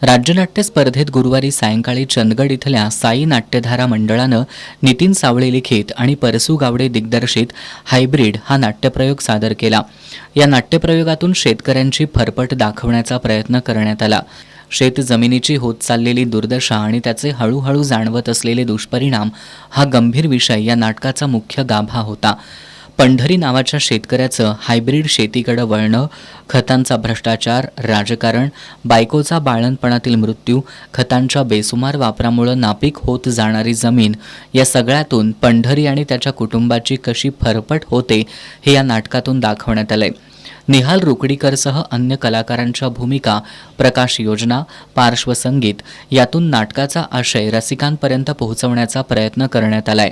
राज्यनाट्य स्पर्धेत गुरुवारी सायंकाळी चंदगड इथल्या साई नाट्यधारा मंडळानं नितीन सावळे लिखित आणि परसू गावडे दिग्दर्शित हायब्रीड हा नाट्यप्रयोग सादर केला. या नाट्यप्रयोगातून शेतकऱ्यांची फरफट दाखवण्याचा प्रयत्न करण्यात आला. शेत जमिनीची होत चाललेली दुर्दशा आणि त्याचे हळूहळू जाणवत असलेले दुष्परिणाम हा गंभीर विषय या नाटकाचा मुख्य गाभा होता. पंढरी नावाच्या शेतकऱ्याचं हायब्रीड शेतीकडे वळणं, खतांचा भ्रष्टाचार, राजकारण, बायकोचा बाळंतपणातील मृत्यू, खतांच्या बेसुमार वापरामुळे नापीक होत जाणारी जमीन या सगळ्यातून पंढरी आणि त्याच्या कुटुंबाची कशी फरफट होते हे या नाटकातून दाखवण्यात आलंय. निहाल रुकडीकरसह अन्य कलाकारांच्या भूमिका, प्रकाश योजना, पार्श्वसंगीत यातून नाटकाचा आशय रसिकांपर्यंत पोहोचवण्याचा प्रयत्न करण्यात आलाय.